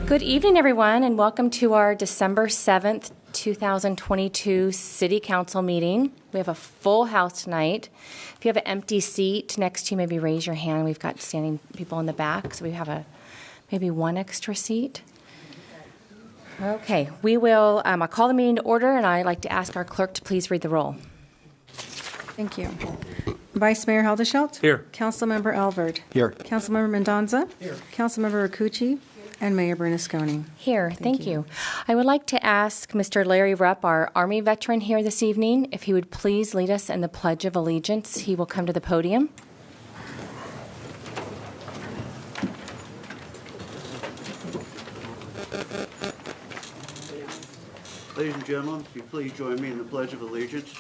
Good evening, everyone, and welcome to our December 7th, 2022 City Council meeting. We have a full house tonight. If you have an empty seat next to you, maybe raise your hand. We've got standing people in the back, so we have maybe one extra seat. Okay, we will, I'll call the meeting to order, and I'd like to ask our clerk to please read the roll. Thank you. Vice Mayor Haldeshelt? Here. Councilmember Alvord? Here. Councilmember Mendoza? Here. Councilmember Rakucci? And Mayor Bernasconi. Here, thank you. I would like to ask Mr. Larry Rupp, our Army veteran here this evening, if he would please lead us in the Pledge of Allegiance. He will come to the podium. Ladies and gentlemen, if you please join me in the Pledge of Allegiance.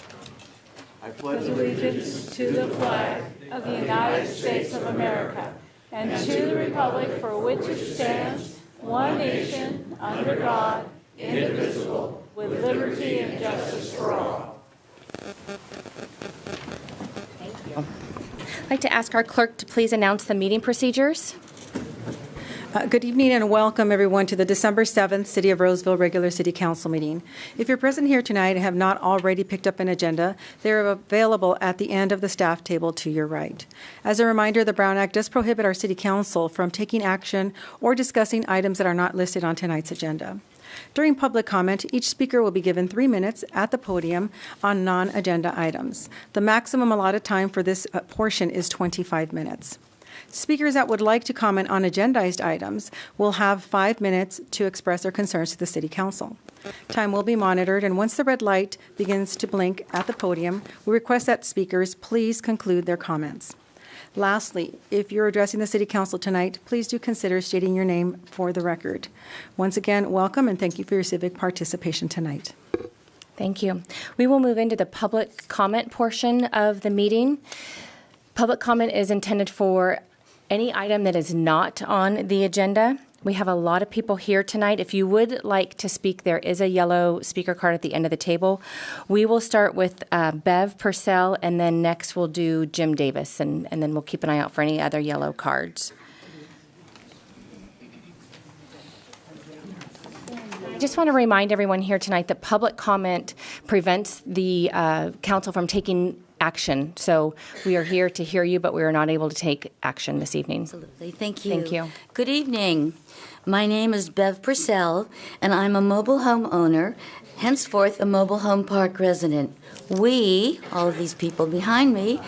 I pledge allegiance to the flag of the United States of America and to the republic for which it stands, one nation, under God, indivisible, with liberty and justice for all. Thank you. I'd like to ask our clerk to please announce the meeting procedures. Good evening and welcome everyone to the December 7th City of Roseville Regular City Council meeting. If you're present here tonight and have not already picked up an agenda, they're available at the end of the staff table to your right. As a reminder, the Brown Act does prohibit our City Council from taking action or discussing items that are not listed on tonight's agenda. During public comment, each speaker will be given 3 minutes at the podium on non-agenda items. The maximum allotted time for this portion is 25 minutes. Speakers that would like to comment on agendized items will have 5 minutes to express their concerns to the City Council. Time will be monitored, and once the red light begins to blink at the podium, we request that speakers please conclude their comments. Lastly, if you're addressing the City Council tonight, please do consider stating your name for the record. Once again, welcome and thank you for your civic participation tonight. Thank you. We will move into the public comment portion of the meeting. Public comment is intended for any item that is not on the agenda. We have a lot of people here tonight. If you would like to speak, there is a yellow speaker card at the end of the table. We will start with Bev Purcell, and then next we'll do Jim Davis, and then we'll keep an eye out for any other yellow cards. I just want to remind everyone here tonight that public comment prevents the council from taking action. So we are here to hear you, but we are not able to take action this evening. Absolutely. Thank you. Thank you. Good evening. My name is Bev Purcell, and I'm a mobile home owner, henceforth a mobile home park resident. We, all of these people behind me,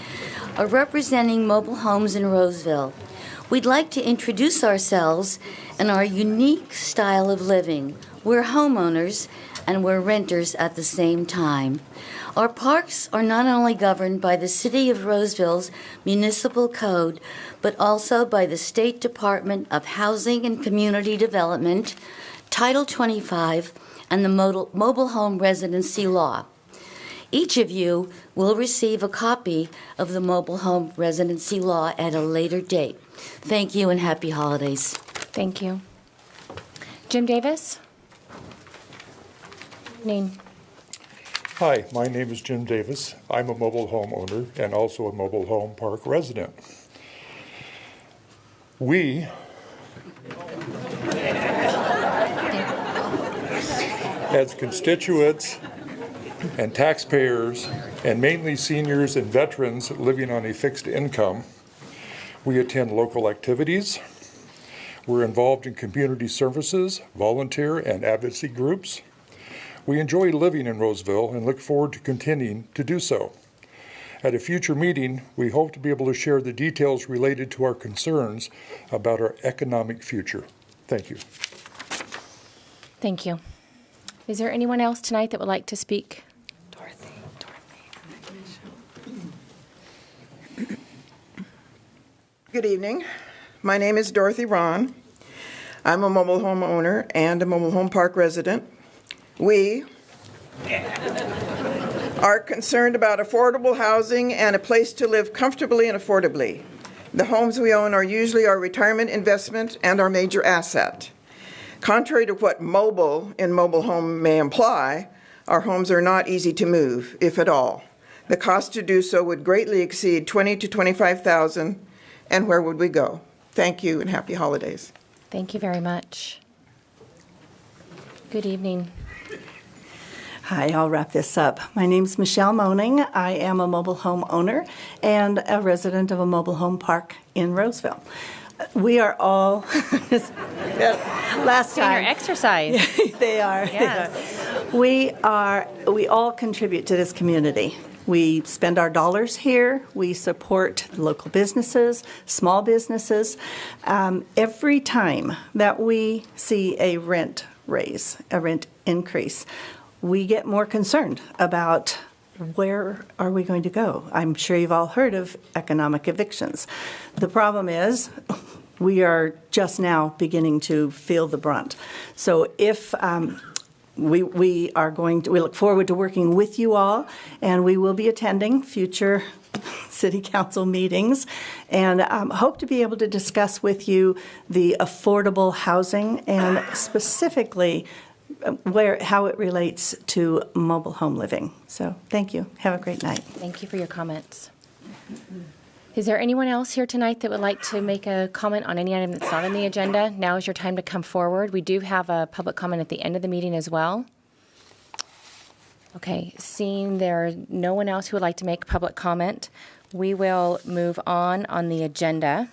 are representing mobile homes in Roseville. We'd like to introduce ourselves and our unique style of living. We're homeowners and we're renters at the same time. Our parks are not only governed by the City of Roseville's municipal code, but also by the State Department of Housing and Community Development, Title 25, and the Mobile Home Residency Law. Each of you will receive a copy of the Mobile Home Residency Law at a later date. Thank you and happy holidays. Thank you. Jim Davis? Name. Hi, my name is Jim Davis. I'm a mobile home owner and also a mobile home park resident. We, as constituents and taxpayers, and mainly seniors and veterans living on a fixed income, we attend local activities. We're involved in community services, volunteer, and advocacy groups. We enjoy living in Roseville and look forward to continuing to do so. At a future meeting, we hope to be able to share the details related to our concerns about our economic future. Thank you. Thank you. Is there anyone else tonight that would like to speak? Dorothy. Good evening. My name is Dorothy Ron. I'm a mobile home owner and a mobile home park resident. We are concerned about affordable housing and a place to live comfortably and affordably. The homes we own are usually our retirement investment and our major asset. Contrary to what mobile in mobile home may imply, our homes are not easy to move, if at all. The cost to do so would greatly exceed $20,000 to $25,000, and where would we go? Thank you and happy holidays. Thank you very much. Good evening. Hi, I'll wrap this up. My name's Michelle Moning. I am a mobile home owner and a resident of a mobile home park in Roseville. We are all, last time. Your exercise. They are. Yes. We all contribute to this community. We spend our dollars here. We support local businesses, small businesses. Every time that we see a rent raise, a rent increase, we get more concerned about where are we going to go. I'm sure you've all heard of economic evictions. The problem is we are just now beginning to feel the brunt. So if we look forward to working with you all, and we will be attending future city council meetings, and hope to be able to discuss with you the affordable housing and specifically how it relates to mobile home living. So thank you. Have a great night. Thank you for your comments. Is there anyone else here tonight that would like to make a comment on any item that's not on the agenda? Now is your time to come forward. We do have a public comment at the end of the meeting as well. Okay, seeing there's no one else who would like to make public comment, we will move on the agenda.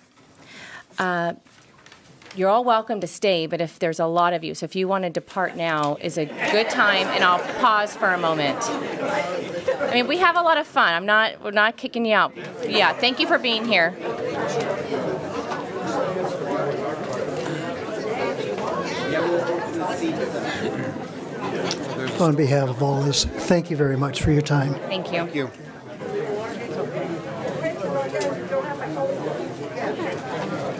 You're all welcome to stay, but if there's a lot of you, so if you want to depart now is a good time, and I'll pause for a moment. I mean, we have a lot of fun. We're not kicking you out. Yeah, thank you for being here. On behalf of all this, thank you very much for your time. Thank you. Thank you.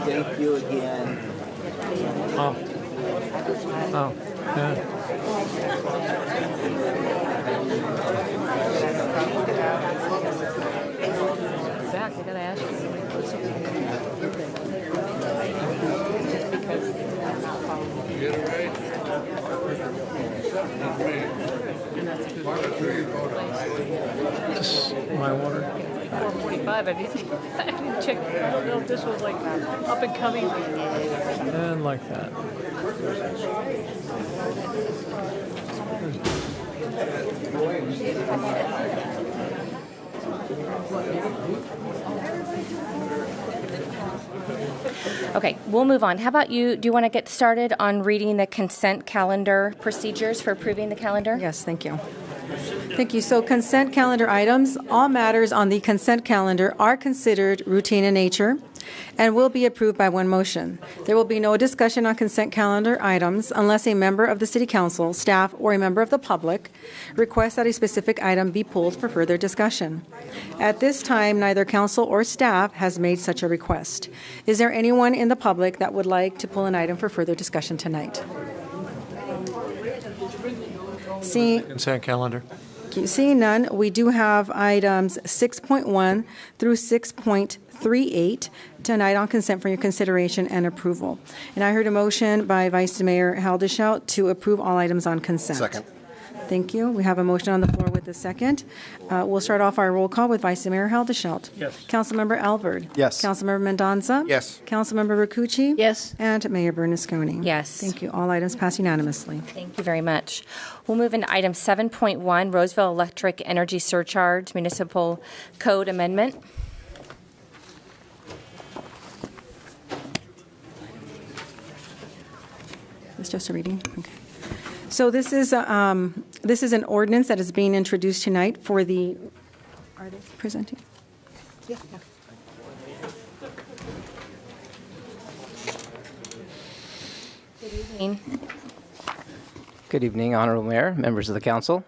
Thank you again. Oh, yeah. Zach, I gotta ask you. Get it right? Just my water. 4:45. I didn't check. I don't know if this was like up and coming. And like that. Okay, we'll move on. How about you? Do you want to get started on reading the consent calendar procedures for approving the calendar? Yes, thank you. Thank you. So consent calendar items, all matters on the consent calendar are considered routine in nature and will be approved by one motion. There will be no discussion on consent calendar items unless a member of the City Council, staff, or a member of the public requests that a specific item be pulled for further discussion. At this time, neither council or staff has made such a request. Is there anyone in the public that would like to pull an item for further discussion tonight? Consent calendar. Seeing none, we do have items 6.1 through 6.38 tonight on consent for your consideration and approval. And I heard a motion by Vice Mayor Haldeshout to approve all items on consent. Second. Thank you. We have a motion on the floor with a second. We'll start off our roll call with Vice Mayor Haldeshout. Yes. Councilmember Alvord. Yes. Councilmember Mendoza. Yes. Councilmember Rakucci. Yes. And Mayor Bernasconi. Yes. Thank you. All items pass unanimously. Thank you very much. We'll move into item 7.1, Roseville Electric Energy Surcharge Municipal Code Amendment. It's just a reading? Okay. So this is an ordinance that is being introduced tonight for the, are they presenting? Yeah. Good evening. Good evening, Honorable Mayor, members of the council.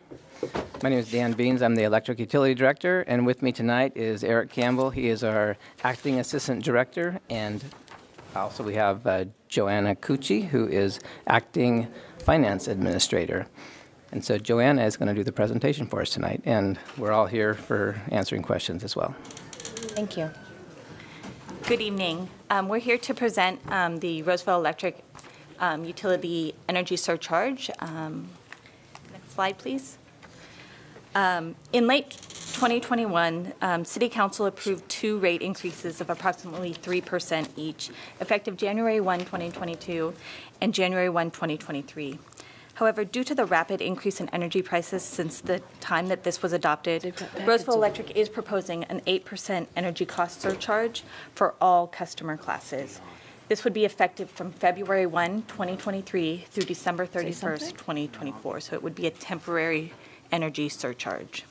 My name is Dan Beans. I'm the Electric Utility Director, and with me tonight is Eric Campbell. He is our Acting Assistant Director, and also we have Joanna Cucci, who is Acting Finance Administrator. And so Joanna is going to do the presentation for us tonight, and we're all here for answering questions as well. Thank you. Good evening. We're here to present the Roseville Electric Utility Energy Surcharge. Next slide, please. In late 2021, City Council approved 2 rate increases of approximately 3% each, effective January 1, 2022 and January 1, 2023. However, due to the rapid increase in energy prices since the time that this was adopted, Roseville Electric is proposing an 8% energy cost surcharge for all customer classes. This would be effective from February 1, 2023 through December 31st, 2024. So it would be a temporary energy surcharge.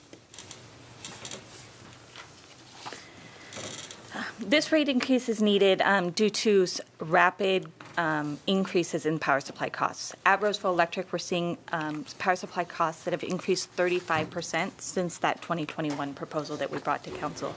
This rate increase is needed due to rapid increases in power supply costs. At Roseville Electric, we're seeing power supply costs that have increased 35% since that 2021 proposal that we brought to Council.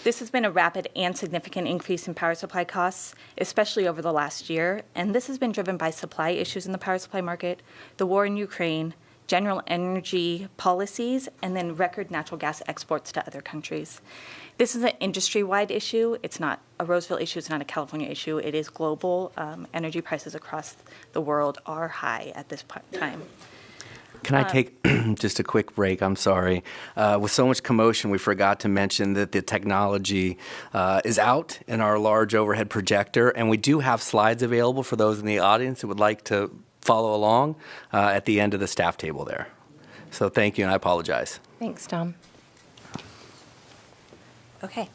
This has been a rapid and significant increase in power supply costs, especially over the last year, and this has been driven by supply issues in the power supply market, the war in Ukraine, general energy policies, and then record natural gas exports to other countries. This is an industry-wide issue. It's not a Roseville issue. It's not a California issue. It is global. Energy prices across the world are high at this time. Can I take just a quick break? I'm sorry. With so much commotion, we forgot to mention that the technology is out in our large overhead projector, and we do have slides available for those in the audience who would like to follow along at the end of the staff table there. So thank you, and I apologize. Thanks, Tom. Okay.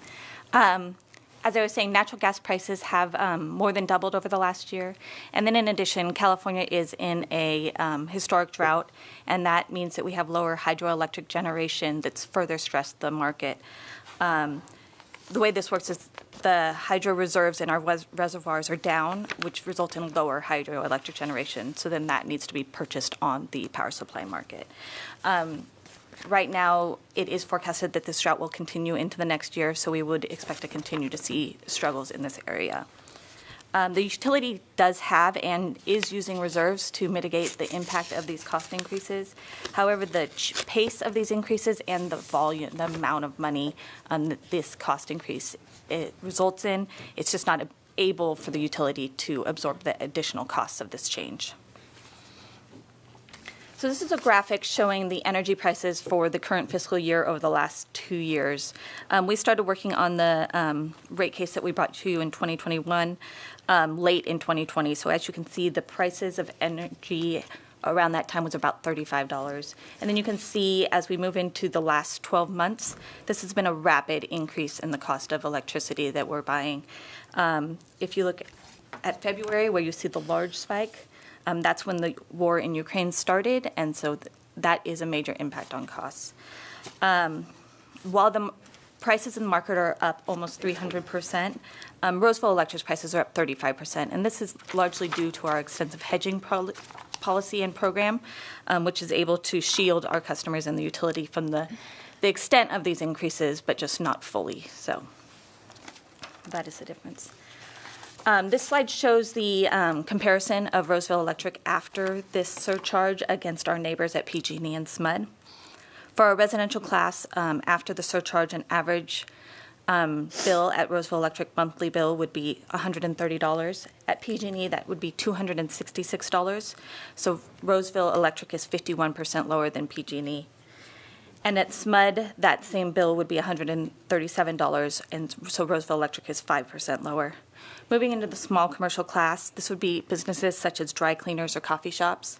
As I was saying, natural gas prices have more than doubled over the last year. And then in addition, California is in a historic drought, and that means that we have lower hydroelectric generation that's further stressed the market. The way this works is the hydro reserves in our reservoirs are down, which results in lower hydroelectric generation. So then that needs to be purchased on the power supply market. Right now, it is forecasted that this drought will continue into the next year, so we would expect to continue to see struggles in this area. The utility does have and is using reserves to mitigate the impact of these cost increases. However, the pace of these increases and the volume, the amount of money that this cost increase it results in, it's just not able for the utility to absorb the additional costs of this change. So this is a graphic showing the energy prices for the current fiscal year over the last 2 years. We started working on the rate case that we brought to you in 2021, late in 2020. So as you can see, the prices of energy around that time was about $35. And then you can see as we move into the last 12 months, this has been a rapid increase in the cost of electricity that we're buying. If you look at February, where you see the large spike, that's when the war in Ukraine started, and so that is a major impact on costs. While the prices in the market are up almost 300%, Roseville Electric's prices are up 35%, and this is largely due to our extensive hedging policy and program, which is able to shield our customers and the utility from the extent of these increases, but just not fully. So that is the difference. This slide shows the comparison of Roseville Electric after this surcharge against our neighbors at PG&E and SMUD. For our residential class, after the surcharge, an average bill at Roseville Electric monthly bill would be $130. At PG&E, that would be $266. So Roseville Electric is 51% lower than PG&E. And at SMUD, that same bill would be $137, and so Roseville Electric is 5% lower. Moving into the small commercial class, this would be businesses such as dry cleaners or coffee shops.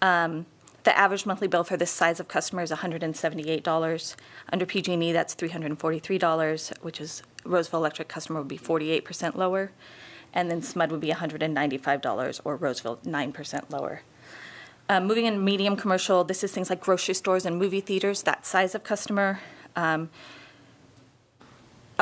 The average monthly bill for this size of customer is $178. Under PG&E, that's $343, which is Roseville Electric customer would be 48% lower. And then SMUD would be $195, or Roseville 9% lower. Moving in medium commercial, this is things like grocery stores and movie theaters, that size of customer. A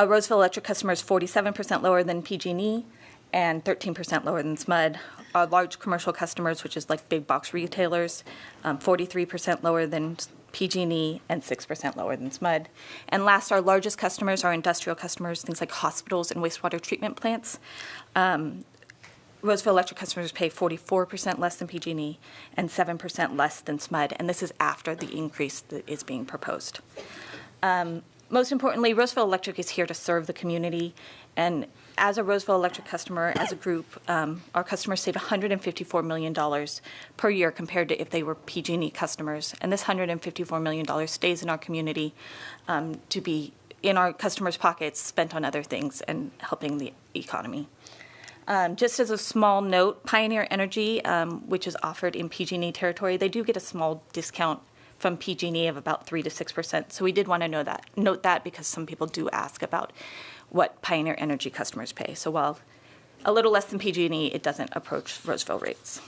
Roseville Electric customer is 47% lower than PG&E and 13% lower than SMUD. Our large commercial customers, which is like big box retailers, 43% lower than PG&E and 6% lower than SMUD. And last, our largest customers are industrial customers, things like hospitals and wastewater treatment plants. Roseville Electric customers pay 44% less than PG&E and 7% less than SMUD, and this is after the increase that is being proposed. Most importantly, Roseville Electric is here to serve the community, and as a Roseville Electric customer, as a group, our customers save $154 million per year compared to if they were PG&E customers, and this $154 million stays in our community to be in our customers' pockets, spent on other things and helping the economy. Just as a small note, Pioneer Energy, which is offered in PG&E territory, they do get a small discount from PG&E of about 3 to 6%. So we did want to note that because some people do ask about what Pioneer Energy customers pay. So while a little less than PG&E, it doesn't approach Roseville rates.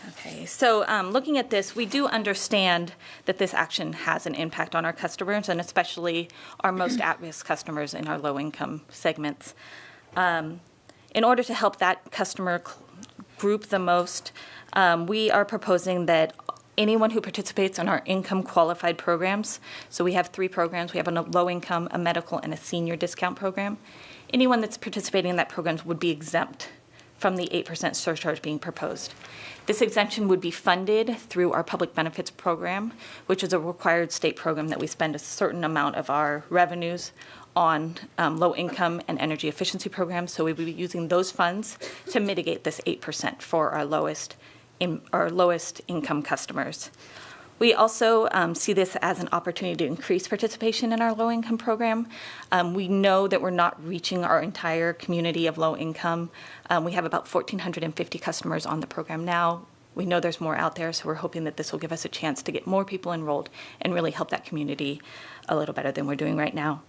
Okay, so looking at this, we do understand that this action has an impact on our customers, and especially our most at-risk customers in our low-income segments. In order to help that customer group the most, we are proposing that anyone who participates in our income-qualified programs, so we have 3 programs. We have a low-income, a medical, and a senior discount program. Anyone that's participating in that program would be exempt from the 8% surcharge being proposed. This exemption would be funded through our public benefits program, which is a required state program that we spend a certain amount of our revenues on low income and energy efficiency programs. So we would be using those funds to mitigate this 8% for our lowest income customers. We also see this as an opportunity to increase participation in our low-income program. We know that we're not reaching our entire community of low income. We have about 1,450 customers on the program now. We know there's more out there, so we're hoping that this will give us a chance to get more people enrolled and really help that community a little better than we're doing right now.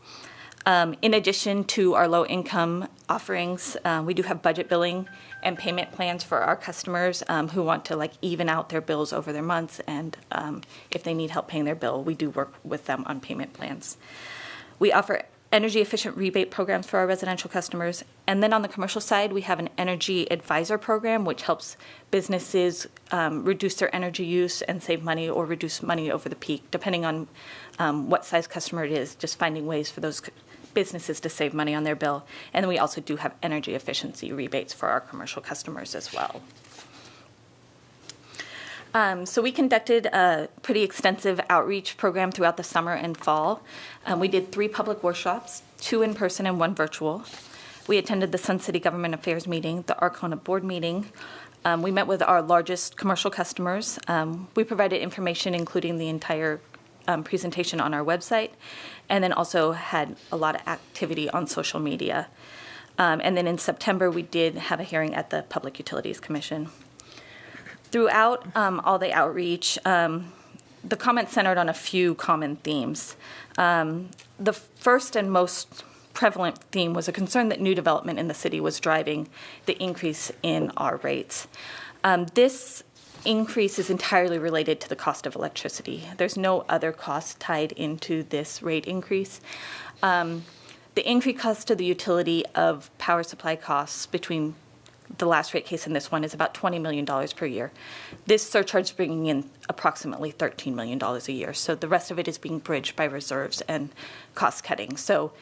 In addition to our low-income offerings, we do have budget billing and payment plans for our customers who want to even out their bills over their months, and if they need help paying their bill, we do work with them on payment plans. We offer energy-efficient rebate programs for our residential customers, and then on the commercial side, we have an energy advisor program, which helps businesses reduce their energy use and save money or reduce money over the peak, depending on what size customer it is, just finding ways for those businesses to save money on their bill. And then we also do have energy efficiency rebates for our commercial customers as well. So we conducted a pretty extensive outreach program throughout the summer and fall. We did 3 public workshops, 2 in person and 1 virtual. We attended the Sun City Government Affairs meeting, the Arcona board meeting. We met with our largest commercial customers. We provided information, including the entire presentation on our website, and then also had a lot of activity on social media. And then in September, we did have a hearing at the Public Utilities Commission. Throughout all the outreach, the comments centered on a few common themes. The first and most prevalent theme was a concern that new development in the city was driving the increase in our rates. This increase is entirely related to the cost of electricity. There's no other cost tied into this rate increase. The increased cost to the utility of power supply costs between the last rate case and this one is about $20 million per year. This surcharge is bringing in approximately $13 million a year. So the rest of it is being bridged by reserves and cost cutting. So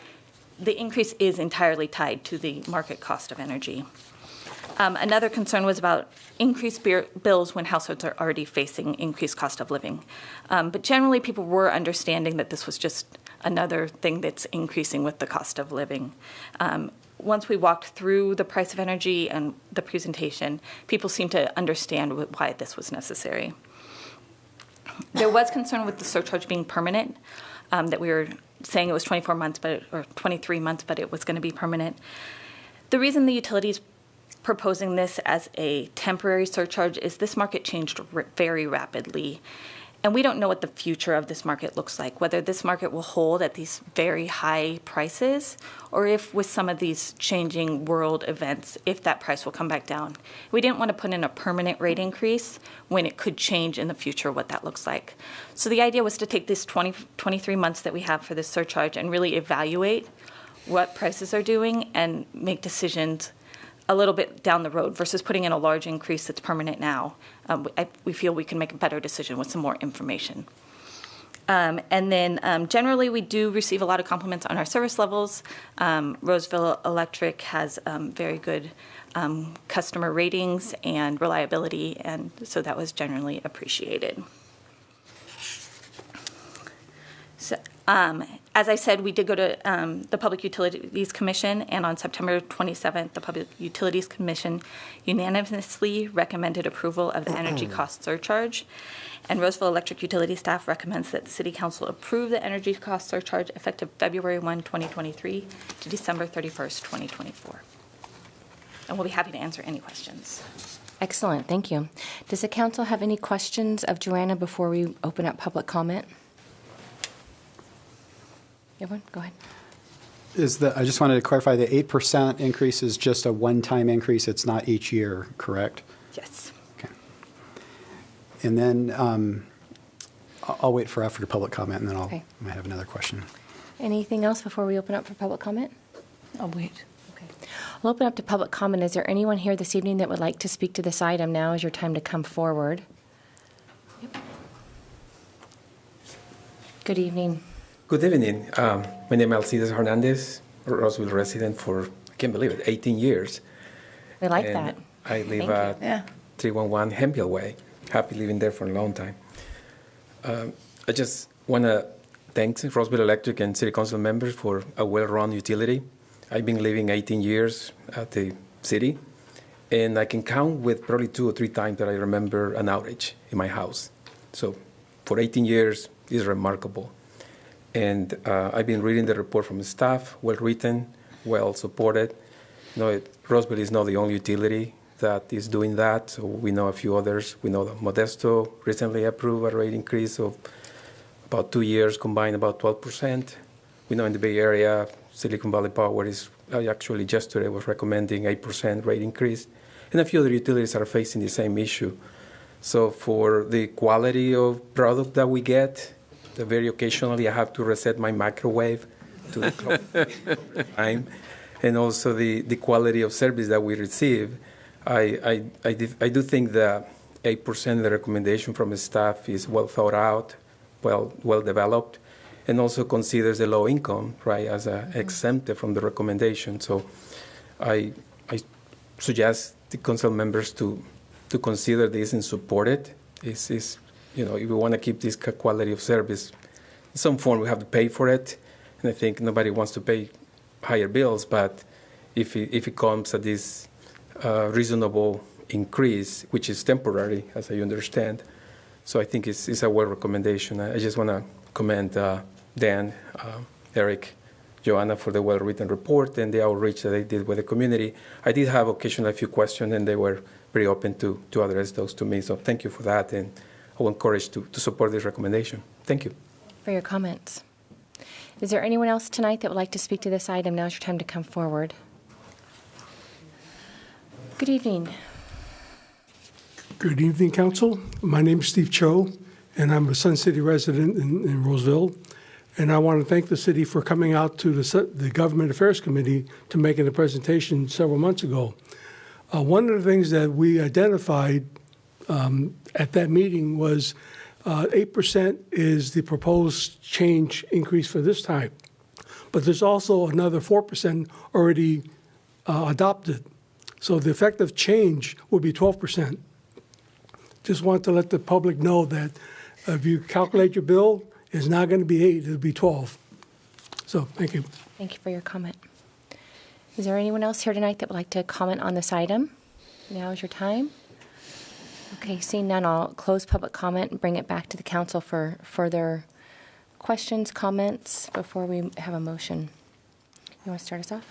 the increase is entirely tied to the market cost of energy. Another concern was about increased bills when households are already facing increased cost of living. But generally, people were understanding that this was just another thing that's increasing with the cost of living. Once we walked through the price of energy and the presentation, people seemed to understand why this was necessary. There was concern with the surcharge being permanent, that we were saying it was 24 months, or 23 months, but it was going to be permanent. The reason the utilities proposing this as a temporary surcharge is this market changed very rapidly. And we don't know what the future of this market looks like, whether this market will hold at these very high prices, or if with some of these changing world events, if that price will come back down. We didn't want to put in a permanent rate increase when it could change in the future what that looks like. So the idea was to take this 23 months that we have for this surcharge and really evaluate what prices are doing and make decisions a little bit down the road versus putting in a large increase that's permanent now. We feel we can make a better decision with some more information. And then generally, we do receive a lot of compliments on our service levels. Roseville Electric has very good customer ratings and reliability, and so that was generally appreciated. So, as I said, we did go to the Public Utilities Commission, and on September 27th, the Public Utilities Commission unanimously recommended approval of the energy cost surcharge. And Roseville Electric Utility staff recommends that the City Council approve the energy cost surcharge effective February 1, 2023 to December 31st, 2024. and we'll be happy to answer any questions. Excellent, thank you. Does the council have any questions of Joanna before we open up public comment? Everyone, go ahead. I just wanted to clarify, the 8% increase is just a one-time increase, it's not each year, correct? Yes. Okay. And then I'll wait for after public comment, and then I might have another question. Anything else before we open up for public comment? I'll wait. Okay. I'll open up to public comment. Is there anyone here this evening that would like to speak to this item? Now is your time to come forward. Yep. Good evening. Good evening. My name is Alcides Hernandez, Roseville resident for, I can't believe it, 18 years. We like And that. I live at 311 Hemphill Way. Happy living there for a long time. I just want to thank Roseville Electric and City Council members for a well-run utility. I've been living 18 years at the city, and I can count with probably 2 or 3 times that I remember an outage in my house. So for 18 years, it's remarkable. And I've been reading the report from the staff, well-written, well-supported. Roseville is not the only utility that is doing that. So we know a few others. We know that Modesto recently approved a rate increase of about 2 years, combined about 12%. We know in the Bay Area, Silicon Valley Power is actually yesterday was recommending 8% rate increase. And a few other utilities are facing the same issue. So for the quality of product that we get, very occasionally I have to reset my microwave to the clock time. And also the quality of service that we receive. I do think the 8% the recommendation from the staff is well thought out, well developed, and also considers the low income, right, as exempted from the recommendation. So I suggest the council members to consider this and support it. If we want to keep this quality of service, in some form we have to pay for it, and I think nobody wants to pay higher bills, but if it comes at this reasonable increase, which is temporary, as I understand, so I think it's a well recommendation. I just want to commend Dan, Eric, Joanna for the well-written report and the outreach that they did with the community. I did have occasionally a few questions, and they were very open to address those to me. So thank you for that, and I will encourage to support this recommendation. Thank you. For your comments. Is there anyone else tonight that would like to speak to this item? Now's your time to come forward. Good evening. Good evening, Council. My name is Steve Cho, and I'm a Sun City resident in Roseville. And I want to thank the city for coming out to the Government Affairs Committee to making a presentation several months ago. One of the things that we identified at that meeting was 8% is the proposed change increase for this time. But there's also another 4% already adopted. So the effective change would be 12%. Just want to let the public know that if you calculate your bill, it's not going to be 8, it'll be 12. So thank you. Thank you for your comment. Is there anyone else here tonight that would like to comment on this item? Now is your time. Okay, seeing none, I'll close public comment and bring it back to the council for further questions, comments before we have a motion. You want to start us off?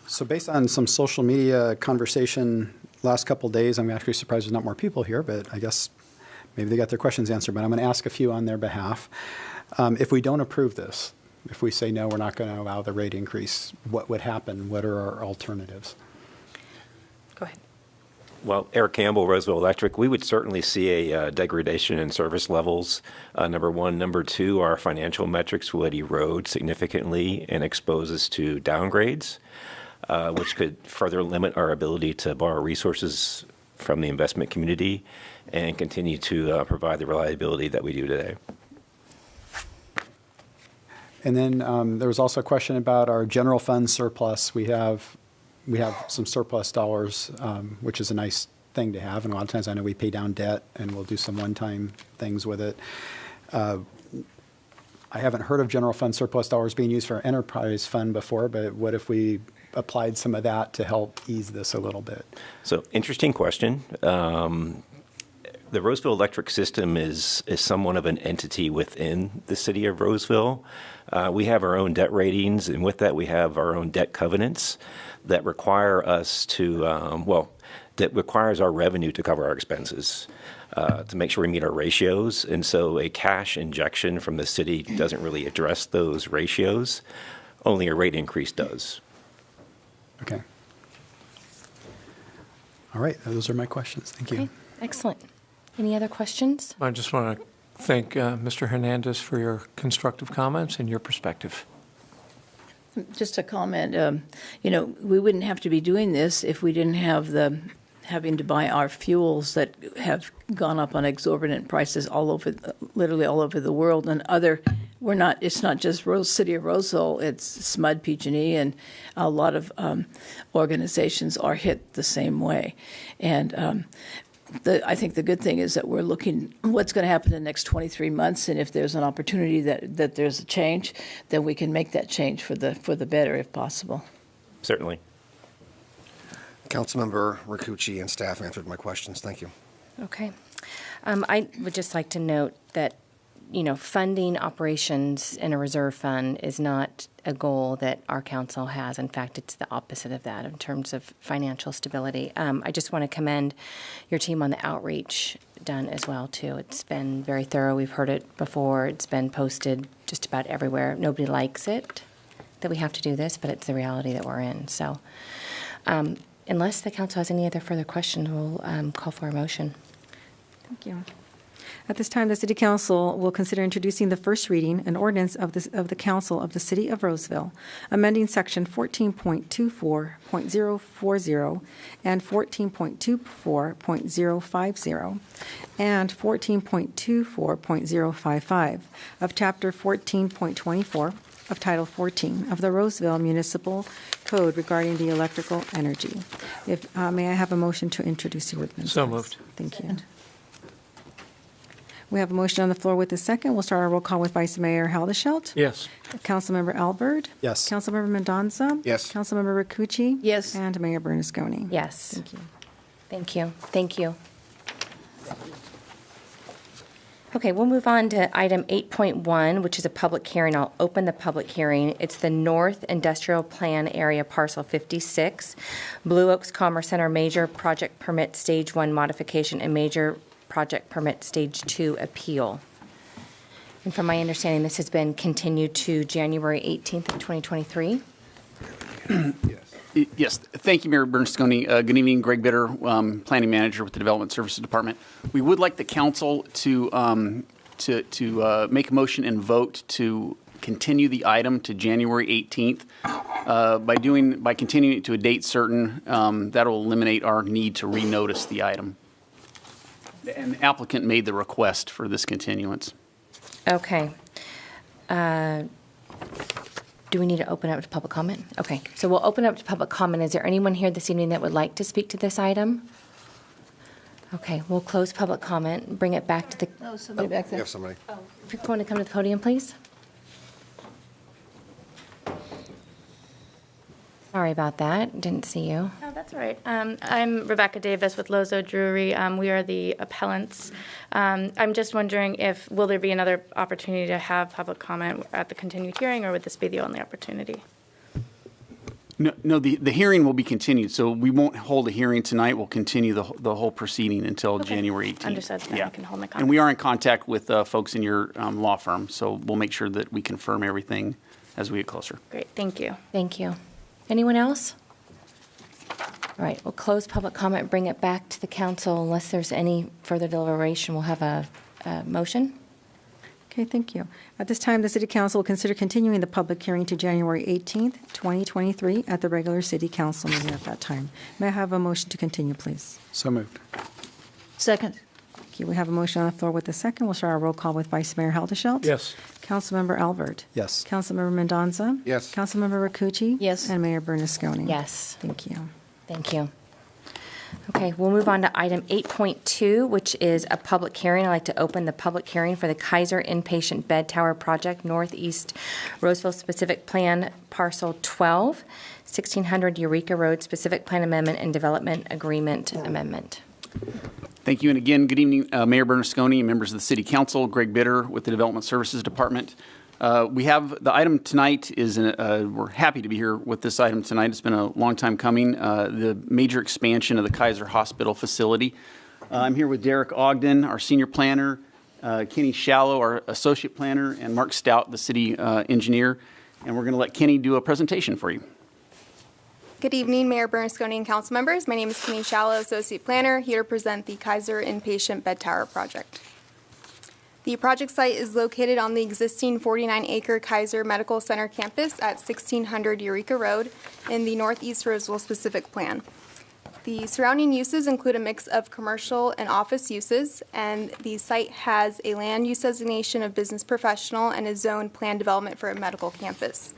So based on some social media conversation last couple of days, I'm actually surprised there's not more people here, but I guess maybe they got their questions answered, but I'm going to ask a few on their behalf. If we don't approve this, if we say no, we're not going to allow the rate increase, what would happen? What are our alternatives? Go ahead. Well, Eric Campbell, Roseville Electric, we would certainly see a degradation in service levels, number one. Number two, our financial metrics would erode significantly and expose us to downgrades, which could further limit our ability to borrow resources from the investment community and continue to provide the reliability that we do today. And then there was also a question about our general fund surplus. We have some surplus dollars, which is a nice thing to have. And a lot of times I know we pay down debt and we'll do some one-time things with it. I haven't heard of general fund surplus dollars being used for enterprise fund before, but what if we applied some of that to help ease this a little bit? So interesting question. The Roseville electric system is somewhat of an entity within the city of Roseville. We have our own debt ratings, and with that we have our own debt covenants that require us to, that requires our revenue to cover our expenses, to make sure we meet our ratios. And so a cash injection from the city doesn't really address those ratios. Only a rate increase does. Okay. All right, those are my questions. Thank you. Okay, excellent. Any other questions? I just want to thank Mr. Hernandez for your constructive comments and your perspective. Just a comment, we wouldn't have to be doing this if we didn't have having to buy our fuels that have gone up on exorbitant prices literally all over the world, and it's not just City of Roseville, it's SMUD, PG&E, and a lot of organizations are hit the same way. And I think the good thing is that we're looking what's going to happen in the next 23 months, and if there's an opportunity that there's a change, then we can make that change for the better if possible. Certainly. Councilmember Ricucci and staff answered my questions. Thank you. Okay. I would just like to note that, funding operations in a reserve fund is not a goal that our council has. In fact, it's the opposite of that in terms of financial stability. I just want to commend your team on the outreach done as well, too. It's been very thorough. We've heard it before. It's been posted just about everywhere. Nobody likes it that we have to do this, but it's the reality that we're in. So unless the council has any other further questions, we'll call for a motion. Thank you. At this time, the City Council will consider introducing the first reading, an ordinance of the Council of the City of Roseville, amending Section 14.24.040 and 14.24.050 and 14.24.055 of Chapter 14.24 of Title 14 of the Roseville Municipal Code regarding the electrical energy. May I have a motion to introduce the ordinance? So moved. Thank you. We have a motion on the floor with a second. We'll start our roll call with Vice Mayor Haldeshelt. Yes. Councilmember Albert. Yes. Councilmember Mendoza. Yes. Councilmember Ricucci. Yes. And Mayor Bernasconi. Yes. Thank you. Thank you. Thank you. Okay, we'll move on to item 8.1, which is a public hearing. I'll open the public hearing. It's the North Industrial Plan Area Parcel 56, Blue Oaks Commerce Center Major Project Permit Stage 1 Modification and Major Project Permit Stage 2 Appeal. And from my understanding, this has been continued to January 18th of 2023. Yes. Thank you, Mayor Bernasconi. Good evening, Greg Bitter, Planning Manager with the Development Services Department. We would like the council to make a motion and vote to continue the item to January 18th. By continuing it to a date certain, that will eliminate our need to renotice the item. And the applicant made the request for this continuance. Okay. Do we need to open up to public comment? Okay, so we'll open up to public comment. Is there anyone here this evening that would like to speak to this item? Okay, we'll close public comment, bring it back to the... Oh, somebody back there. We have somebody. If you're going to come to the podium, please. Sorry about that. Didn't see you. Oh, that's all right. I'm Rebecca Davis with Lozo Drury. We are the appellants. I'm just wondering will there be another opportunity to have public comment at the continued hearing, or would this be the only opportunity? No, the hearing will be continued, so we won't hold a hearing tonight. We'll continue the whole proceeding until January 18th. Understood. Then I can hold my comment. And we are in contact with folks in your law firm, so we'll make sure that we confirm everything as we get closer. Great. Thank you. Thank you. Anyone else? All right, we'll close public comment, bring it back to the council. Unless there's any further deliberation, we'll have a motion. Okay, thank you. At this time, the City Council will consider continuing the public hearing to January 18th, 2023 at the regular City Council meeting at that time. May I have a motion to continue, please? So moved. Second. Thank you. We have a motion on the floor with a second. We'll start our roll call with Vice Mayor Haldeshelt. Yes. Councilmember Albert. Yes. Councilmember Mendoza. Yes. Councilmember Ricucci. Yes. And Mayor Bernasconi. Yes. Thank you. Thank you. Okay, we'll move on to item 8.2, which is a public hearing. I'd like to open the public hearing for the Kaiser Inpatient Bed Tower Project, Northeast Roseville Specific Plan Parcel 12, 1600 Eureka Road Specific Plan Amendment and Development Agreement Amendment. Thank you, and again, good evening, Mayor Bernasconi and members of the City Council. Greg Bitter with the Development Services Department. We have the item tonight is, we're happy to be here with this item tonight. It's been a long time coming, the major expansion of the Kaiser Hospital facility. I'm here with Derek Ogden, our senior planner, Kenny Shallow, our associate planner, and Mark Stout, the city engineer. And we're going to let Kenny do a presentation for you. Good evening, Mayor Bernasconi and council members. My name is Kenny Shallow, associate planner, here to present the Kaiser Inpatient Bed Tower project. The project site is located on the existing 49-acre Kaiser Medical Center campus at 1600 Eureka Road in the Northeast Roseville specific plan. The surrounding uses include a mix of commercial and office uses, and the site has a land use designation of business professional and a zoned planned development for a medical campus.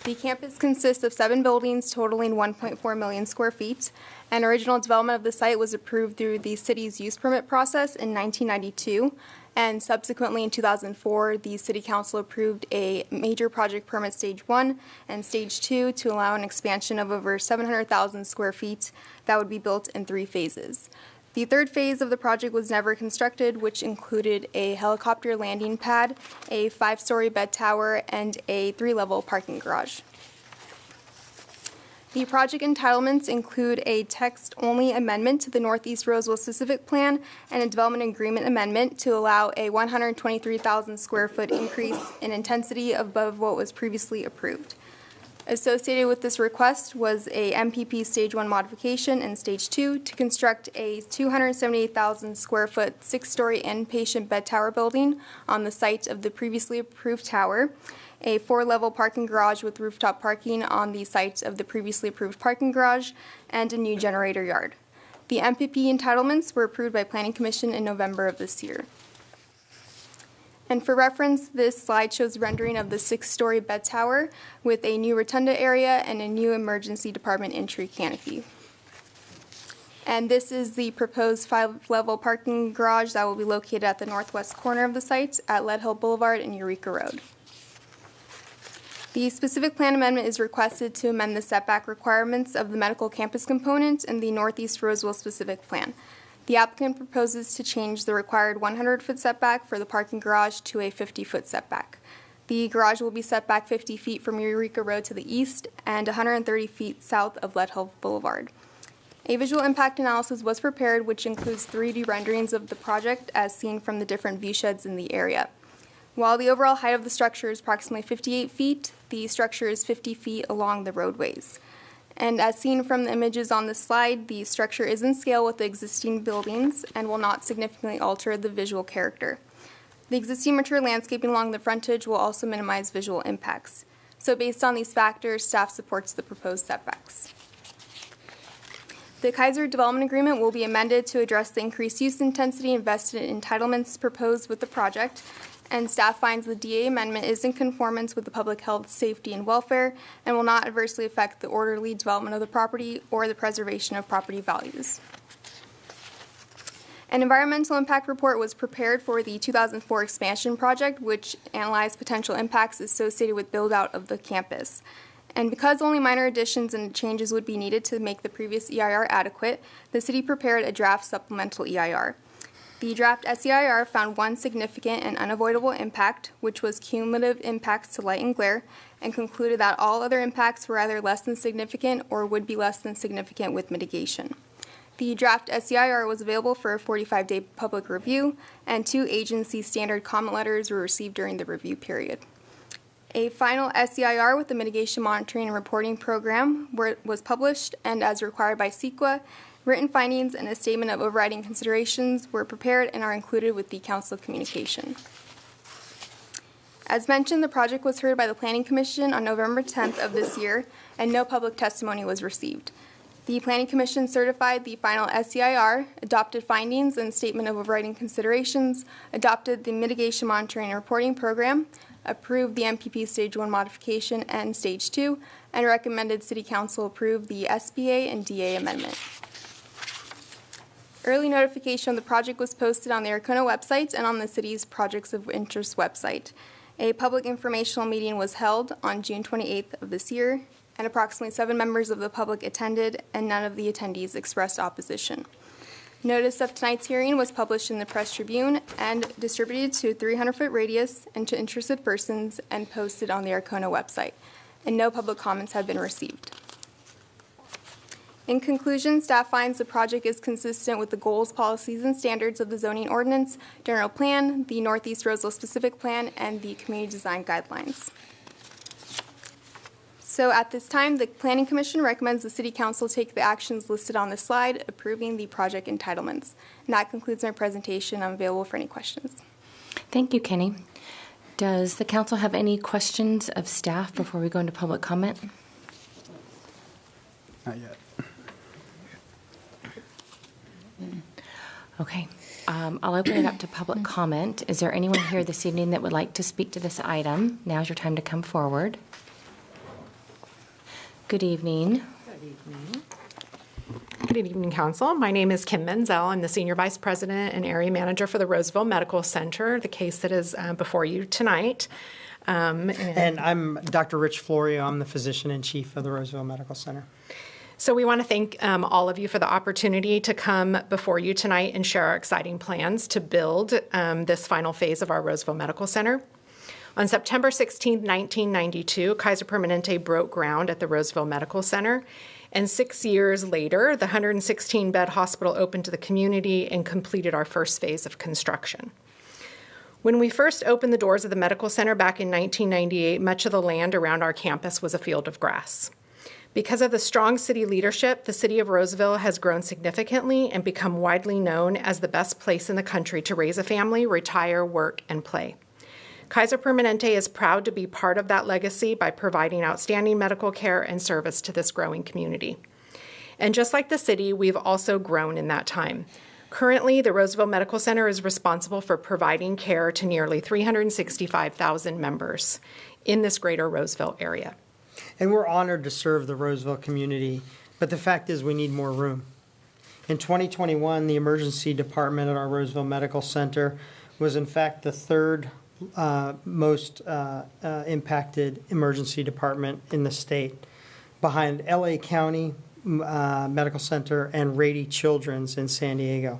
The campus consists of 7 buildings totaling 1.4 million square feet, and original development of the site was approved through the city's use permit process in 1992, and subsequently in 2004, the City Council approved a major project permit stage 1 and stage 2 to allow an expansion of over 700,000 square feet that would be built in 3 phases. The third phase of the project was never constructed, which included a helicopter landing pad, a 5-story bed tower, and a 3-level parking garage. The project entitlements include a text-only amendment to the Northeast Roseville specific plan and a development agreement amendment to allow a 123,000 square foot increase in intensity above what was previously approved. Associated with this request was a MPP Stage 1 modification and Stage 2 to construct a 278,000 square foot 6-story inpatient bed tower building on the site of the previously approved tower, a 4-level parking garage with rooftop parking on the site of the previously approved parking garage, and a new generator yard. The MPP entitlements were approved by Planning Commission in November of this year. And for reference, this slide shows rendering of the 6-story bed tower with a new rotunda area and a new emergency department entry canopy. And this is the proposed 5-level parking garage that will be located at the northwest corner of the site at Lead Hill Boulevard and Eureka Road. The specific plan amendment is requested to amend the setback requirements of the medical campus component in the Northeast Roseville specific plan. The applicant proposes to change the required 100-foot setback for the parking garage to a 50-foot setback. The garage will be set back 50 feet from Eureka Road to the east and 130 feet south of Lead Hill Boulevard. A visual impact analysis was prepared, which includes 3D renderings of the project as seen from the different view sheds in the area. While the overall height of the structure is approximately 58 feet, the structure is 50 feet along the roadways. And as seen from the images on the slide, the structure is in scale with the existing buildings and will not significantly alter the visual character. The existing mature landscaping along the frontage will also minimize visual impacts. So based on these factors, staff supports the proposed setbacks. The Kaiser Development Agreement will be amended to address the increased use intensity invested in entitlements proposed with the project, and staff finds the DA amendment is in conformance with the public health, safety, and welfare and will not adversely affect the orderly development of the property or the preservation of property values. An environmental impact report was prepared for the 2004 expansion project, which analyzed potential impacts associated with build-out of the campus. And because only minor additions and changes would be needed to make the previous EIR adequate, the city prepared a draft supplemental EIR. The draft SEIR found one significant and unavoidable impact, which was cumulative impacts to light and glare, and concluded that all other impacts were either less than significant or would be less than significant with mitigation. The draft SEIR was available for a 45-day public review, and 2 agency standard comment letters were received during the review period. A final SEIR with the Mitigation Monitoring and Reporting Program was published, and as required by CEQA, written findings and a statement of overriding considerations were prepared and are included with the council communication. As mentioned, the project was heard by the Planning Commission on November 10th of this year, and no public testimony was received. The Planning Commission certified the final SEIR, adopted findings and statement of overriding considerations, adopted the Mitigation Monitoring and Reporting Program, approved the MPP Stage 1 modification and Stage 2, and recommended City Council approve the SBA and DA amendment. Early notification of the project was posted on the Arcona website and on the city's Projects of Interest website. A public informational meeting was held on June 28th of this year, and approximately 7 members of the public attended, and none of the attendees expressed opposition. Notice of tonight's hearing was published in the Press Tribune and distributed to 300-foot radius and to interested persons and posted on the Arcona website, and no public comments have been received. In conclusion, staff finds the project is consistent with the goals, policies, and standards of the zoning ordinance, general plan, the Northeast Roseville specific plan, and the community design guidelines. So at this time, the Planning Commission recommends the City Council take the actions listed on the slide, approving the project entitlements. And that concludes my presentation. I'm available for any questions. Thank you, Kenny. Does the council have any questions of staff before we go into public comment? Not yet. Okay. I'll open it up to public comment. Is there anyone here this evening that would like to speak to this item? Now's your time to come forward. Good evening. Good evening. Good evening, Council. My name is Kim Menzel. I'm the Senior Vice President and Area Manager for the Roseville Medical Center, the case that is before you tonight. And I'm Dr. Rich Florio. I'm the Physician-in-Chief of the Roseville Medical Center. So we want to thank all of you for the opportunity to come before you tonight and share our exciting plans to build this final phase of our Roseville Medical Center. On September 16, 1992, Kaiser Permanente broke ground at the Roseville Medical Center, and 6 years later, the 116-bed hospital opened to the community and completed our first phase of construction. When we first opened the doors of the medical center back in 1998, much of the land around our campus was a field of grass. Because of the strong city leadership, the city of Roseville has grown significantly and become widely known as the best place in the country to raise a family, retire, work, and play. Kaiser Permanente is proud to be part of that legacy by providing outstanding medical care and service to this growing community. And just like the city, we've also grown in that time. Currently, the Roseville Medical Center is responsible for providing care to nearly 365,000 members in this greater Roseville area. And we're honored to serve the Roseville community, but the fact is we need more room. In 2021, the emergency department at our Roseville Medical Center was in fact the third most impacted emergency department in the state, behind LA County Medical Center and Rady Children's in San Diego.